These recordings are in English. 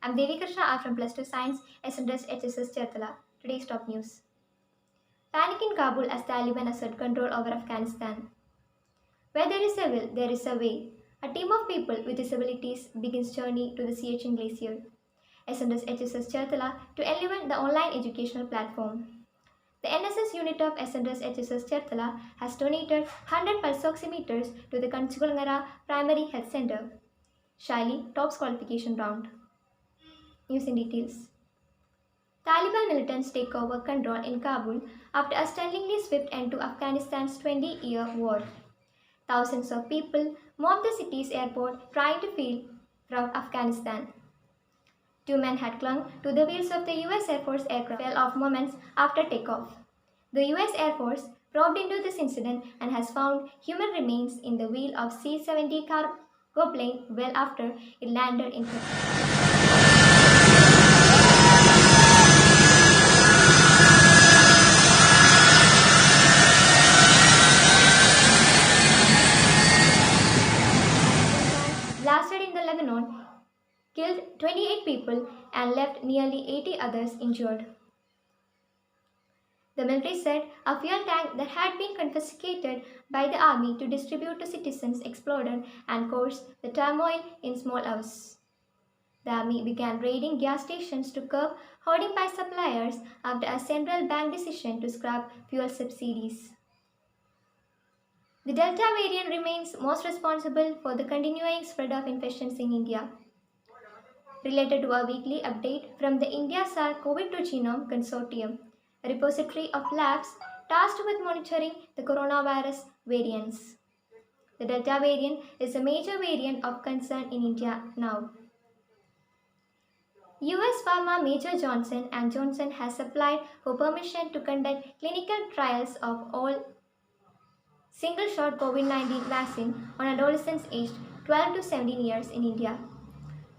I'm Devi Krishna R from Plus 2 Science, SNRS HSS Cherthala. Today's top news. Panic in Kabul as Taliban assert control over Afghanistan. Where there is a will, there is a way. A team of people with disabilities begins journey to the Siachen Glacier. SNRS HSS Cherthala to elevate the online educational platform. The NSS unit of SNRS HSS Cherthala has donated 100 pulse oximeters to the Kanchugulangara Primary Health Center. Shaili tops qualification round. News in details. Taliban militants take over control in Kabul after a stunningly swift end to Afghanistan's 20-year war. Thousands of people mobbed the city's airport trying to flee from Afghanistan. Two men had clung to the wheels of the US Air Force aircraft fell off moments after takeoff. The US Air Force probed into this incident and has found human remains in the wheel of C-70 cargo plane well after it landed in Turkey. Blasted in the Lebanon, killed 28 people and left nearly 80 others injured. The military said a fuel tank that had been confiscated by the army to distribute to citizens exploded and caused the turmoil in small hours. The army began raiding gas stations to curb hoarding by suppliers after a central bank decision to scrap fuel subsidies. The Delta variant remains most responsible for the continuing spread of infections in India. Related to a weekly update from the India SARS-CoV-2 Genome Consortium, a repository of labs tasked with monitoring the coronavirus variants. The Delta variant is a major variant of concern in India now. US pharma major Johnson & Johnson has applied for permission to conduct clinical trials of all single-shot COVID-19 vaccine on adolescents aged 12 to 17 years in India.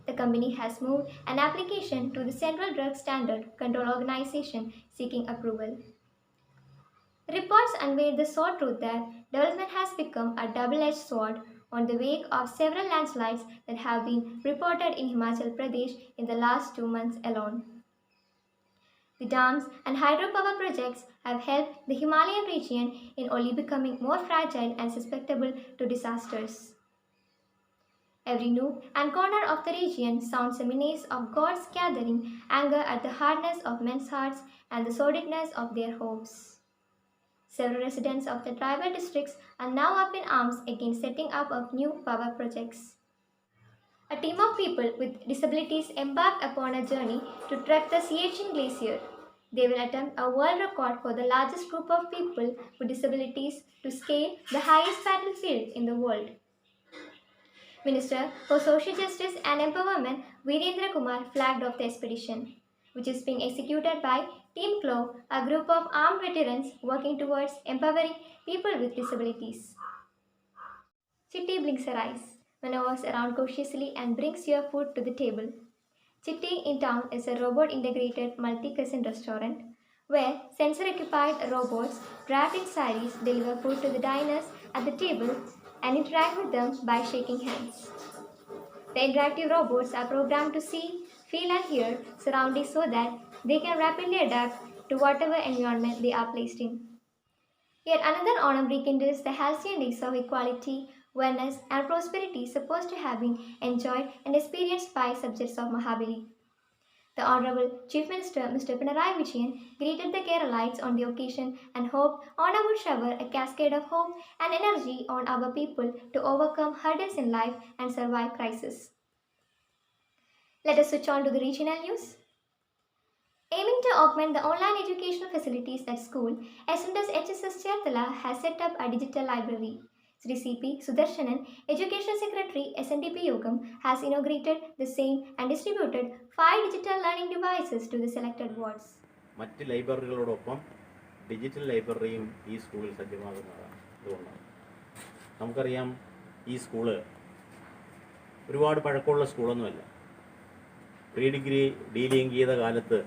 The company has moved an application to the Central Drug Standard Control Organization seeking approval. Reports unveil the sore truth that development has become a double-edged sword on the wake of several landslides that have been reported in Himachal Pradesh in the last 2 months alone. The dams and hydropower projects have helped the Himalayan region in only becoming more fragile and susceptible to disasters. Every nook and corner of the region sounds a menace of gods gathering anger at the hardness of men's hearts and the sordidness of their hopes. Several residents of the tribal districts are now up in arms against setting up of new power projects. A team of people with disabilities embarked upon a journey to trek the Siachen Glacier. They will attempt a world record for the largest group of people with disabilities to scale the highest battlefield in the world. Minister for Social Justice and Empowerment Virendra Kumar flagged off the expedition, which is being executed by Team CLOV, a group of armed veterans working towards empowering people with disabilities. Chitti blinks her eyes, maneuvers around cautiously and brings your food to the table. Chitti in Town is a robot-integrated multi-cuisine restaurant where sensor-occupied robots wrapped in saris deliver food to the diners at the table and interact with them by shaking hands. The interactive robots are programmed to see, feel and hear surroundings so that they can rapidly adapt to whatever environment they are placed in. Yet another Onam rekindles the halcyon days of equality, wellness and prosperity supposed to have been enjoyed and experienced by subjects of Mahabali. The Honorable Chief Minister Mr. Pinarayi Vijayan greeted the Keralites on the occasion and hoped Onam would shower a cascade of hope and energy on our people to overcome hurdles in life and survive crisis. Let us switch on to the regional news. Aiming to augment the online educational facilities at school, SNRS HSS Cherthala has set up a digital library. Sri C.P. Sudarshanan, Education Secretary SNDP Yogam, has inaugurated the same and distributed 5 digital learning devices to the selected wards. മറ്റ് ലൈബ്രറികളോടൊപ്പം digital ലൈബ്രറിയും ഈ സ്കൂളിൽ സജ്ജമാകുന്നതാണ്. അതുകൊണ്ടാണ് നമുക്കറിയാം ഈ school ഒരുപാട് പഴക്കമുള്ള സ്കൂളൊന്നുമല്ല. Pre degree dealing ചെയ്ത കാലത്ത്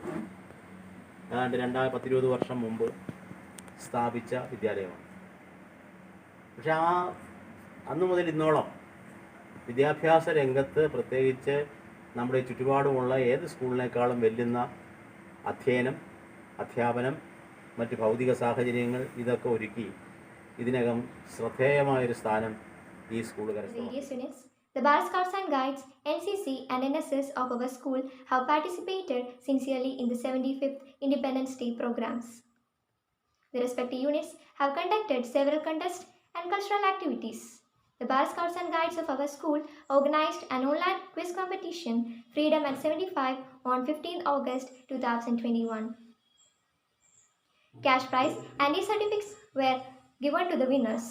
ഏതാണ്ട് 20 വർഷം മുമ്പ് സ്ഥാപിച്ച വിദ്യാലയമാണ്. പക്ഷെ അന്ന് മുതൽ ഇന്നോളം വിദ്യാഭ്യാസ രംഗത്ത് പ്രത്യേകിച്ച് നമ്മുടെ ചുറ്റുപാടുമുള്ള ഏത് സ്കൂളിനേക്കാളും വെല്ലുന്ന അധ്യയനം, അധ്യാപനം, മറ്റ് ഭൗതിക സാഹചര്യങ്ങൾ ഇതൊക്കെ ഒരുക്കി ഇതിനകം ശ്രദ്ധേയമായൊരു സ്ഥാനം ഈ സ്കൂൾ കരസ്ഥമാക്കി. The Bar Scouts and Guides, NCC, and NSS of our school have participated sincerely in the 75th Independence Day programs. The respective units have conducted several contests and cultural activities. The Bar Scouts and Guides of our school organized an online quiz competition, Freedom at 75, on 15th August 2021. Cash prize and e-certificates were given to the winners.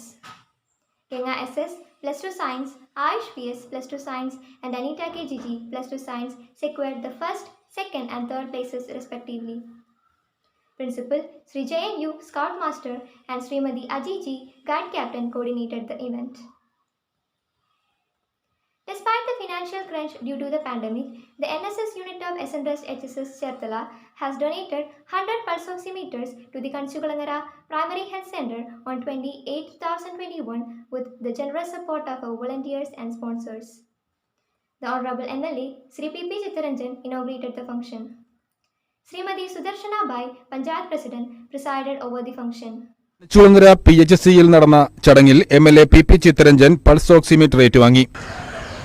Kenga SS Plus 2 Science, Ayush PS Plus 2 Science, and Anita KGG Plus 2 Science secured the first, second, and third places respectively. Principal Sri JNU Scout Master and Srimati Ajiji Guide Captain coordinated the event. Despite the financial crunch due to the pandemic, the NSS unit of SNRS HSS Cherthala has donated 100 pulse oximeters to the Kanchukulangara Primary Health Center on 28/2021 with the generous support of our volunteers and sponsors. The Honorable MLA Sri P.P. Chittaranjan inaugurated the function. Srimati Sudarshana Bai, Panchayat President, presided over the function. ചുളങ്ങര PHCയിൽ നടന്ന ചടങ്ങിൽ MLA PP Chittaranjan pulse oximeter ഏറ്റുവാങ്ങി.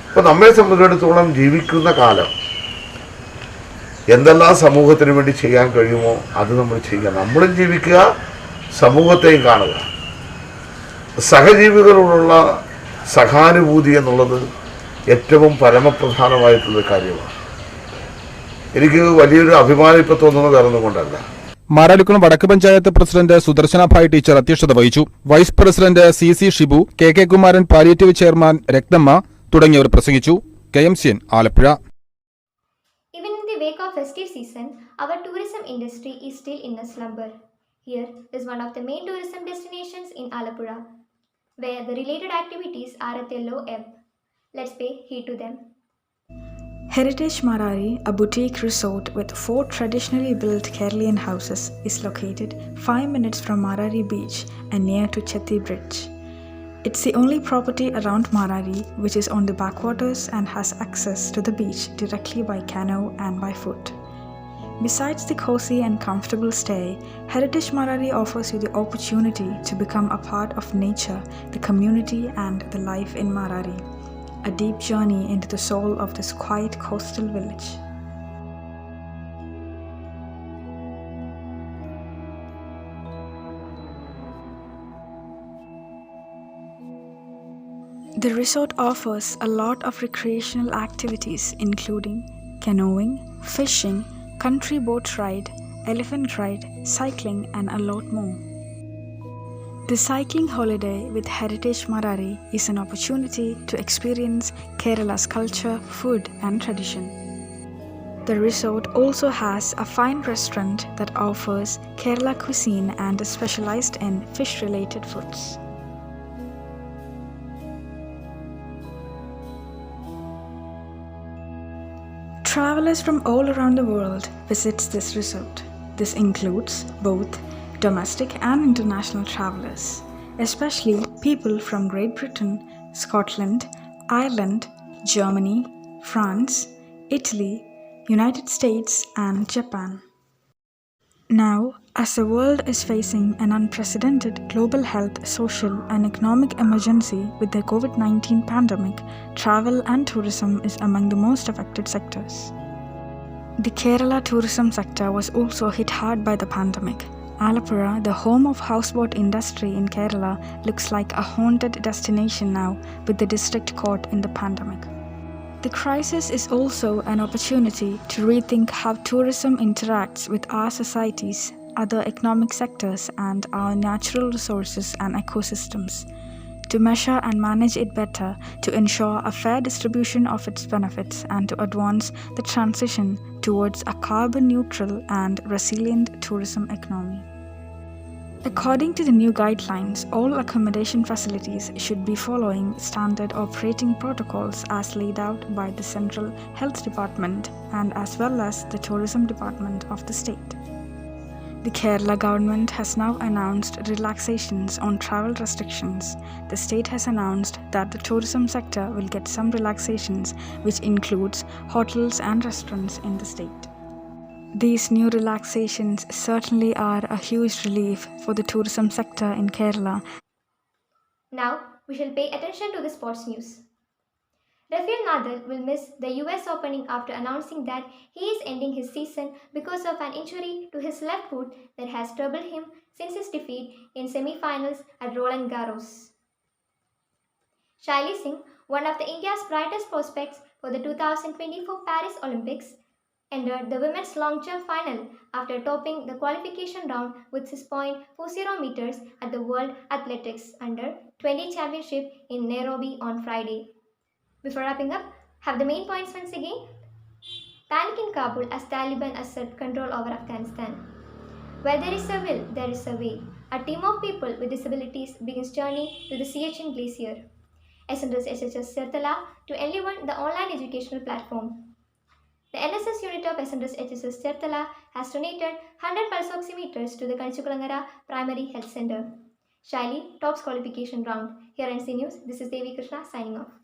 അപ്പോൾ നമ്മെ സംബന്ധിച്ചിടത്തോളം ജീവിക്കുന്ന കാലം എന്തെല്ലാം സമൂഹത്തിന് വേണ്ടി ചെയ്യാൻ കഴിയുമോ അത് നമ്മൾ ചെയ്യുക. നമ്മളും ജീവിക്കുക, സമൂഹത്തെയും കാണുക. സഹജീവികളോടുള്ള സഹാനുഭൂതി എന്നുള്ളത് ഏറ്റവും പരമപ്രധാനമായിട്ടുള്ളൊരു കാര്യമാണ്. എനിക്ക് വലിയൊരു അഭിമാനം ഇപ്പോൾ തോന്നുന്ന കാരണംകൊണ്ടല്ല. മാരാരിക്കുളം വടക്ക് പഞ്ചായത്ത് പ്രസിഡന്റ് സുദർശനഭായ് ടീച്ചർ അധ്യക്ഷത വഹിച്ചു. Vice president CC Shibu, KK Kumaran, palliative chairman Ratnamma തുടങ്ങിയവർ പ്രസംഗിച്ചു. KMCN Alappuzha. Even in the wake of festive season, our tourism industry is still in a slumber. Here is one of the main tourism destinations in Alapura, where the related activities are at a low ebb. Let's pay heed to them. Heritage Marari, a boutique resort with 4 traditionally built Keralian houses, is located 5 minutes from Marari Beach and near to Chetti Bridge. It's the only property around Marari which is on the backwaters and has access to the beach directly by canoe and by foot. Besides the cozy and comfortable stay, Heritage Marari offers you the opportunity to become a part of nature, the community and the life in Marari. A deep journey into the soul of this quiet coastal village. The resort offers a lot of recreational activities including canoeing, fishing, country boat ride, elephant ride, cycling and a lot more. The cycling holiday with Heritage Marari is an opportunity to experience Kerala's culture, food and tradition. The resort also has a fine restaurant that offers Kerala cuisine and is specialized in fish-related foods. Travelers from all around the world visits this resort. This includes both domestic and international travelers, especially people from Great Britain, Scotland, Ireland, Germany, France, Italy, United States and Japan. Now, as the world is facing an unprecedented global health, social and economic emergency with the COVID-19 pandemic, travel and tourism is among the most affected sectors. The Kerala tourism sector was also hit hard by the pandemic. Alapura, the home of houseboat industry in Kerala, looks like a haunted destination now with the district caught in the pandemic. The crisis is also an opportunity to rethink how tourism interacts with our societies, other economic sectors and our natural resources and ecosystems, to measure and manage it better, to ensure a fair distribution of its benefits and to advance the transition towards a carbon neutral and resilient tourism economy. According to the new guidelines, all accommodation facilities should be following standard operating protocols as laid out by the Central Health Department and as well as the Tourism Department of the state. The Kerala government has now announced relaxations on travel restrictions. The state has announced that the tourism sector will get some relaxations, which includes hotels and restaurants in the state. These new relaxations certainly are a huge relief for the tourism sector in Kerala. Now, we shall pay attention to the sports news. Rafael Nadal will miss the US Opening after announcing that he is ending his season because of an injury to his left foot that has troubled him since his defeat in semi-finals at Roland Garros. Shaili Singh, one of the India's brightest prospects for the 2024 Paris Olympics, entered the women's long jump final after topping the qualification round with 6.40 meters at the World Athletics Under 20 Championship in Nairobi on Friday. Before wrapping up, have the main points once again. Panic in Kabul as Taliban assert control over Afghanistan. Where there is a will, there is a way. A team of people with disabilities begins journey to the Siachen Glacier. SNRS HHS Cherthala to enliven the online educational platform. The NSS unit of SNRS HSS Cherthala has donated 100 pulse oximeters to the Kanchukulangara Primary Health Center. Shaili tops qualification round. Here ends the news. This is Devi Krishna signing off.